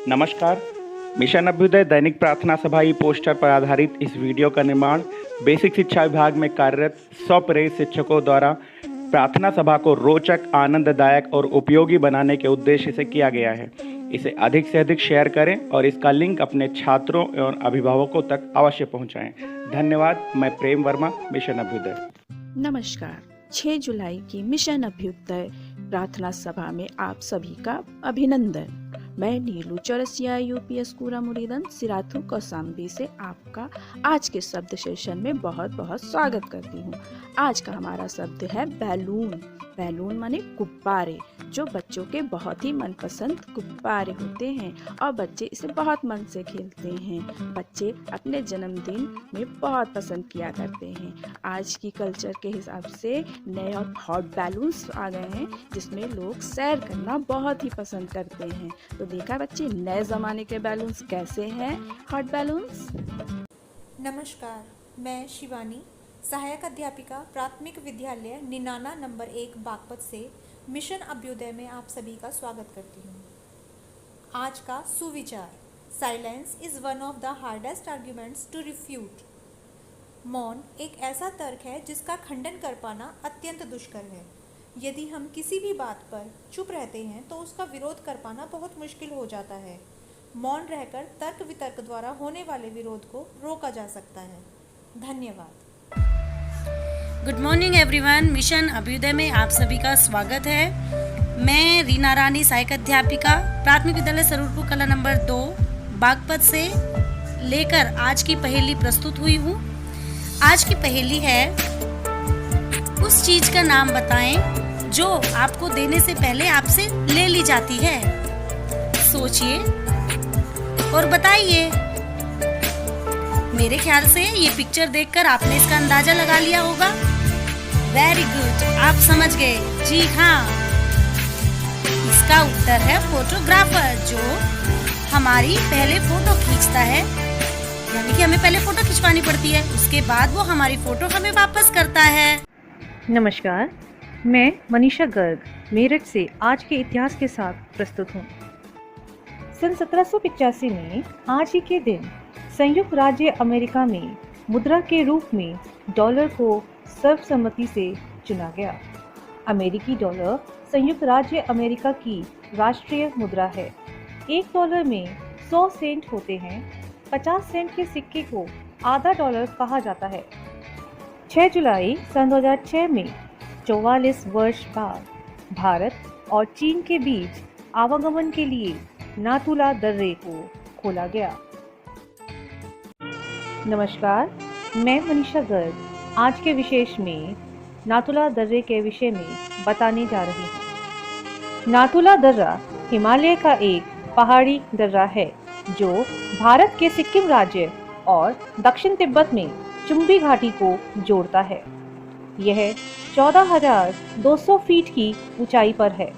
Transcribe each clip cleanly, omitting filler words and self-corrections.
नमस्कार। मिशन अभ्युदय दैनिक प्रार्थना सभा ई पोस्टर पर आधारित इस वीडियो का निर्माण बेसिक शिक्षा विभाग में कार्यरत 100 प्रेरित शिक्षकों द्वारा प्रार्थना सभा को रोचक, आनंददायक और उपयोगी बनाने के उद्देश्य से किया गया है। इसे अधिक से अधिक शेयर करें और इसका लिंक अपने छात्रों एवं अभिभावकों तक अवश्य पहुंचाएं। धन्यवाद। मैं प्रेम वर्मा, मिशन अभ्युदय। नमस्कार। 6 जुलाई की मिशन अभ्युदय प्रार्थना सभा में आप सभी का अभिनंदन। मैं नीलू चौरसिया यूपीएस कूरा मुरीदन सिराथू कौसाम्बी से आपका आज के शब्द सेशन में बहुत बहुत स्वागत करती हूँ। आज का हमारा शब्द है बैलून। बैलून माने गुब्बारे, जो बच्चों के बहुत ही मनपसंद गुब्बारे होते हैं और बच्चे इसे बहुत मन से खेलते हैं। बच्चे अपने जन्मदिन में बहुत पसंद किया करते हैं। आज की कल्चर के हिसाब से नए और हॉट बैलून्स आ गए हैं जिसमें लोग सैर करना बहुत ही पसंद करते हैं। तो देखा बच्चे, नए ज़माने के बैलून्स कैसे हैं, हॉट बैलून्स। नमस्कार, मैं शिवानी, सहायक अध्यापिका प्राथमिक विद्यालय निनाना नंबर 1 बागपत से मिशन अभ्युदय में आप सभी का स्वागत करती हूँ। आज का सुविचार, silence is one of the hardest arguments to refute. मौन एक ऐसा तर्क है जिसका खंडन कर पाना अत्यंत दुष्कर है। यदि हम किसी भी बात पर चुप रहते हैं तो उसका विरोध कर पाना बहुत मुश्किल हो जाता है। मौन रहकर तर्क वितर्क द्वारा होने वाले विरोध को रोका जा सकता है। धन्यवाद। Good morning everyone, Mission Abhyuday में आप सभी का स्वागत है। मैं रीना रानी, सहायक अध्यापिका प्राथमिक विद्यालय सरूरपुर कला नंबर 2 बागपत से लेकर आज की पहेली प्रस्तुत हुई हूँ। आज की पहेली है, उस चीज का नाम बताएं जो आपको देने से पहले आपसे ले ली जाती है। सोचिए और बताइए। मेरे ख्याल से ये पिक्चर देखकर आपने इसका अंदाजा लगा लिया होगा। वेरी गुड, आप समझ गए। जी हाँ, इसका उत्तर है फोटोग्राफर, जो हमारी पहले फोटो खींचता है। यानी कि हमें पहले फोटो खिंचवानी पड़ती है, उसके बाद वो हमारी फोटो हमें वापस करता है। नमस्कार, मैं मनीषा गर्ग मेरठ से आज के इतिहास के साथ प्रस्तुत हूँ। सन 1785 में आज ही के दिन संयुक्त राज्य अमेरिका में मुद्रा के रूप में डॉलर को सर्वसम्मति से चुना गया। अमेरिकी डॉलर संयुक्त राज्य अमेरिका की राष्ट्रीय मुद्रा है। $1 में 100 सेंट होते हैं। 50 सेंट के सिक्के को आधा डॉलर कहा जाता है। 6 जुलाई सन 2006 में 44 वर्ष बाद भारत और चीन के बीच आवागमन के लिए नाथुला दर्रे को खोला गया। नमस्कार, मैं मनीषा गर्ग आज के विशेष में नाथुला दर्रे के विषय में बताने जा रही हूँ। नाथुला दर्रा हिमालय का एक पहाड़ी दर्रा है जो भारत के सिक्किम राज्य और दक्षिण तिब्बत में चुम्बी घाटी को जोड़ता है। यह 14,200 फीट की ऊंचाई पर है।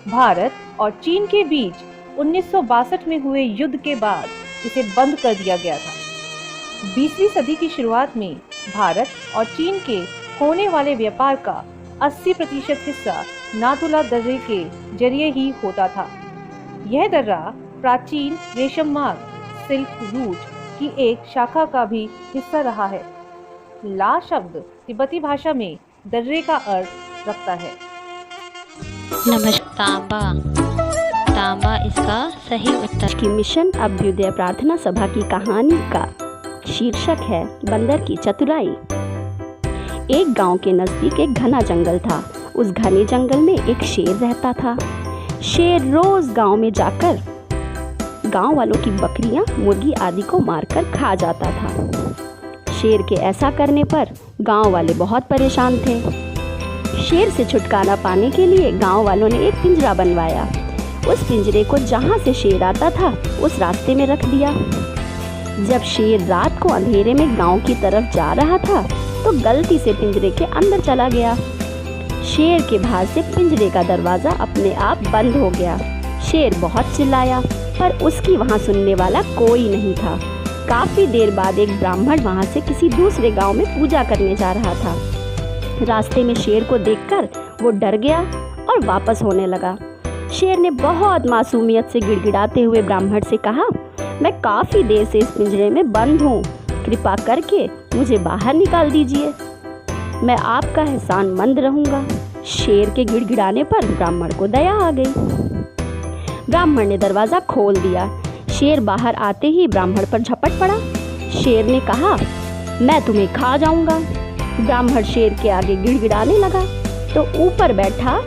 भारत और चीन के बीच 1962 में हुए युद्ध के बाद इसे बंद कर दिया गया था। 20वीं सदी की शुरुआत में भारत और चीन के होने वाले व्यापार का 80% हिस्सा नाथुला दर्रे के जरिए ही होता था। यह दर्रा प्राचीन रेशम मार्ग सिल्क रूट की एक शाखा का भी हिस्सा रहा है। ला शब्द तिब्बती भाषा में दर्रे का अर्थ रखता है। नमस्कार। तांबा इसका सही उत्तर। की मिशन अभ्युदय प्रार्थना सभा की कहानी का शीर्षक है बंदर की चतुराई। एक गांव के नजदीक एक घना जंगल था। उस घने जंगल में एक शेर रहता था। शेर रोज गांव में जाकर गांव वालों की बकरियां, मुर्गी आदि को मारकर खा जाता था। शेर के ऐसा करने पर गांव वाले बहुत परेशान थे। शेर से छुटकारा पाने के लिए गांव वालों ने एक पिंजरा बनवाया। उस पिंजरे को जहां से शेर आता था उस रास्ते में रख दिया। जब शेर रात को अंधेरे में गांव की तरफ जा रहा था तो गलती से पिंजरे के अंदर चला गया। शेर के भाग से पिंजरे का दरवाज़ा अपने आप बंद हो गया। शेर बहुत चिल्लाया पर उसकी वहां सुनने वाला कोई नहीं था। काफ़ी देर बाद एक ब्राह्मण वहां से किसी दूसरे गांव में पूजा करने जा रहा था। रास्ते में शेर को देखकर वो डर गया और वापस होने लगा। शेर ने बहुत मासूमियत से गिड़गिड़ाते हुए ब्राह्मण से कहा, मैं काफ़ी देर से इस पिंजरे में बंद हूँ, कृपा करके मुझे बाहर निकाल दीजिए, मैं आपका एहसानमंद रहूँगा। शेर के गिड़गिड़ाने पर ब्राह्मण को दया आ गई। ब्राह्मण ने दरवाज़ा खोल दिया। शेर बाहर आते ही ब्राह्मण पर झपट पड़ा। शेर ने कहा, मैं तुम्हें खा जाऊँगा। ब्राह्मण शेर के आगे गिड़गिड़ाने लगा तो ऊपर बैठा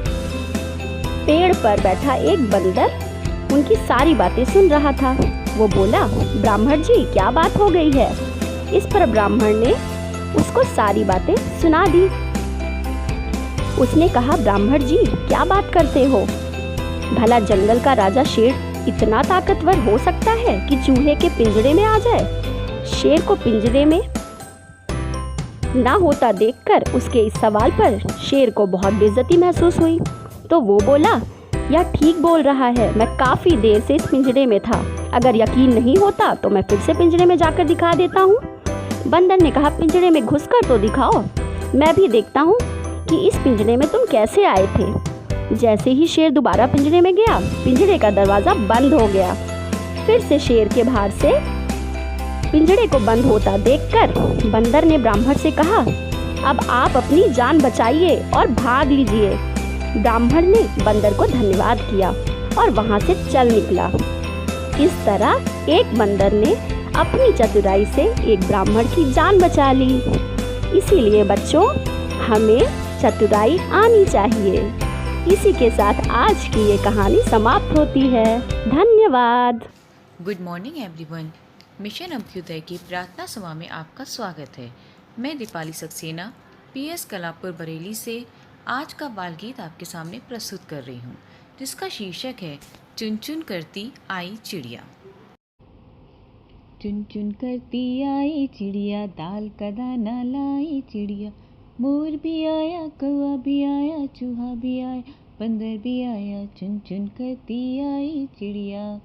पेड़ पर बैठा एक बंदर उनकी सारी बातें सुन रहा था। वो बोला, ब्राह्मण जी क्या बात हो गई है? इस पर ब्राह्मण ने उसको सारी बातें सुना दी। उसने कहा, ब्राह्मण जी क्या बात करते हो? भला जंगल का राजा शेर इतना ताकतवर हो सकता है कि चूहे के पिंजरे में आ जाए? शेर को पिंजरे में ना होता देखकर उसके इस सवाल पर शेर को बहुत बेइज्जती महसूस हुई। तो वो बोला, यह ठीक बोल रहा है, मैं काफ़ी देर से इस पिंजरे में था, अगर यकीन नहीं होता तो मैं फिर से पिंजरे में जाकर दिखा देता हूँ। बंदर ने कहा, पिंजरे में घुसकर तो दिखाओ, मैं भी देखता हूँ कि इस पिंजरे में तुम कैसे आए थे। जैसे ही शेर दोबारा पिंजरे में गया, पिंजरे का दरवाज़ा बंद हो गया। फिर से शेर के बाहर से पिंजरे को बंद होता देखकर बंदर ने ब्राह्मण से कहा, अब आप अपनी जान बचाइए और भाग लीजिए। ब्राह्मण ने बंदर को धन्यवाद किया और वहाँ से चल निकला। इस तरह एक बंदर ने अपनी चतुराई से एक ब्राह्मण की जान बचा ली। इसीलिए बच्चों, हमें चतुराई आनी चाहिए। इसी के साथ आज की ये कहानी समाप्त होती है। धन्यवाद। Good morning everyone. Mission Abhyuday की प्रार्थना सभा में आपका स्वागत है। मैं दीपाली सक्सेना पीएस कलापुर बरेली से आज का बाल गीत आपके सामने प्रस्तुत कर रही हूँ, जिसका शीर्षक है चुन चुन करती आई चिड़िया। चुन चुन करती आई चिड़िया, दाल का दाना लाई चिड़िया, मोर भी आया, कौवा भी आया, चूहा भी आया, बंदर भी आया, चुन चुन करती आई चिड़िया।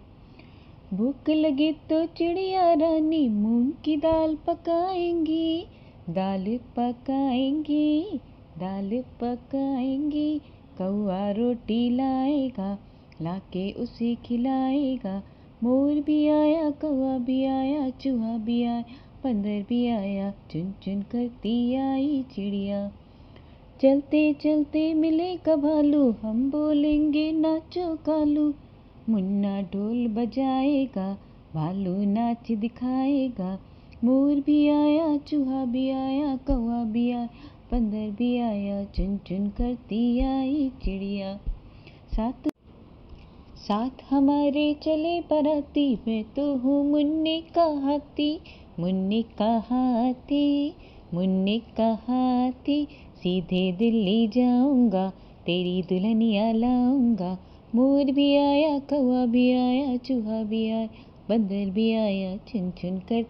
भूख लगे तो चिड़िया रानी मूंग की दाल पकाएंगी, दाल पकाएंगी, दाल पकाएंगी। कौआ रोटी लाएगा, लाके उसे खिलाएगा, मोर भी आया, कौवा भी आया, चूहा भी आया, बंदर भी आया, चुन चुन करती आई चिड़िया। चलते चलते मिले कभालू, हम बोलेंगे नाचो कालू, मुन्ना ढोल बजाएगा, भालू नाच दिखाएगा, मोर भी आया, चूहा भी आया, कौवा भी आया, बंदर भी आया, चुन चुन करती आई चिड़िया। साथ हमारे चले बराती, मैं तो हूँ मुन्ने का हाथी, मुन्ने का हाथी, मुन्ने का हाथी, सीधे दिल्ली जाऊंगा, तेरी दुल्हनिया लाऊंगा, मोर भी आया, कौवा भी आया, चूहा भी आया, बंदर भी आया, चुन चुन कर